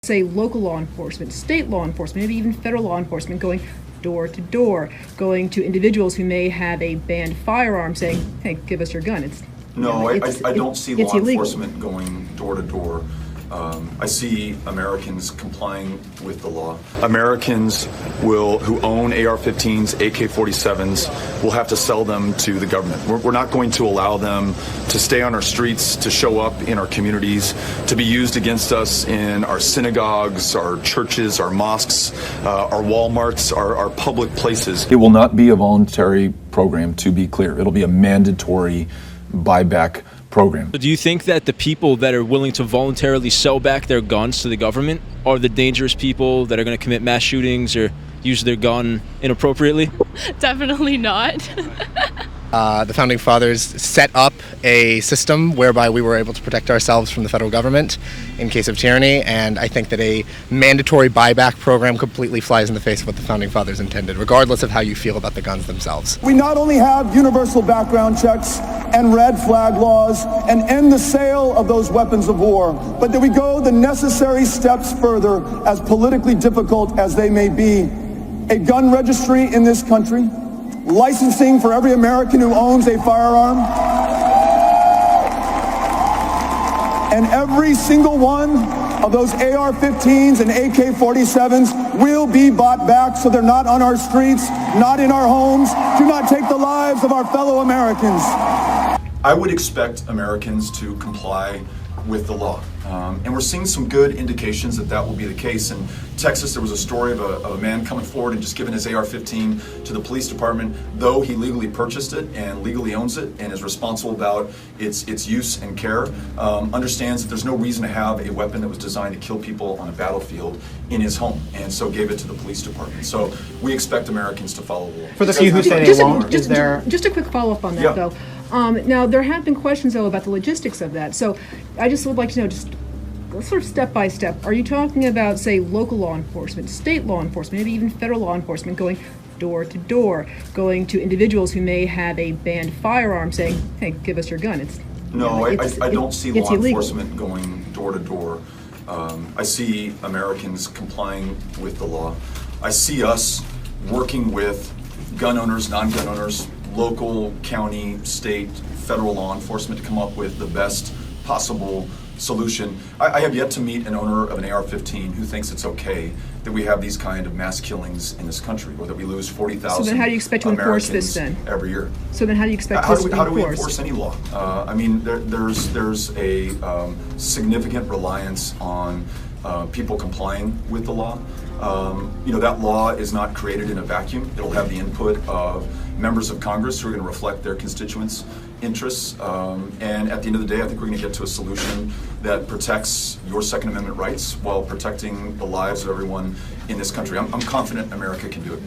say local law enforcement, state law enforcement, maybe even federal law enforcement going door to door, going to individuals who may have a banned firearm saying, hey, give us your gun. I don't see law illegal. enforcement going door to door. I see Americans complying with the law. Americans who own AR-15s, AK-47s, will have to sell them to the government. We're not going to allow them to stay on our streets, to show up in our communities, to be used against us in our synagogues, our churches, our mosques, our Walmarts, our public places. It will not be a voluntary program, to be clear. It'll be a mandatory buyback program. Do you think that the people that are willing to voluntarily sell back their guns to the government are the dangerous people that are going to commit mass shootings or use their gun inappropriately? Definitely not. The Founding Fathers set up a system whereby we were able to protect ourselves from the federal government in case of tyranny, and I think that a mandatory buyback program completely flies in the face of what the Founding Fathers intended, regardless of how you feel about the guns themselves. We not only have universal background checks and red flag laws and end the sale of those weapons of war, but that we go the necessary steps further, as politically difficult as they may be. A gun registry in this country, licensing for every American who owns a firearm, and every single one of those AR-15s and AK-47s will be bought back so they're not on our streets, not in our homes, do not take the lives of our fellow Americans. I would expect Americans to comply with the law. And we're seeing some good indications that that will be the case. In Texas, there was a story of a man coming forward and just giving his AR-15 to the police department, though he legally purchased it and legally owns it and is responsible about its use and care, understands that there's no reason to have a weapon that was designed to kill people on a battlefield in his home, and so gave it to the police department. So we expect Americans to follow the law. For the few who say they won't, is there... Just a quick follow-up on that, though. Now, there have been questions, though, about the logistics of that. So I just would like to know, just sort of step by step, are you talking about, say, local law enforcement, state law enforcement, maybe even federal law enforcement going door to door, going to individuals who may have a banned firearm saying, hey, give us your gun? I don't see law illegal. enforcement going door to door. I see Americans complying with the law. I see us working with gun owners, non-gun owners, local, county, state, federal law enforcement to come up with the best possible solution. I have yet to meet an owner of an AR-15 who thinks it's okay that we have these kind of mass killings in this country, or that we lose 40,000 So then how do you expect to enforce this then? Every year. So then how do you expect this to be enforced? How do we enforce any law? I mean, there's a significant reliance on people complying with the law. That law is not created in a vacuum. It'll have the input of members of Congress who are going to reflect their constituents' interests. And at the end of the day, I think we're going to get to a solution that protects your Second Amendment rights while protecting the lives of everyone in this country. I'm confident America can do it.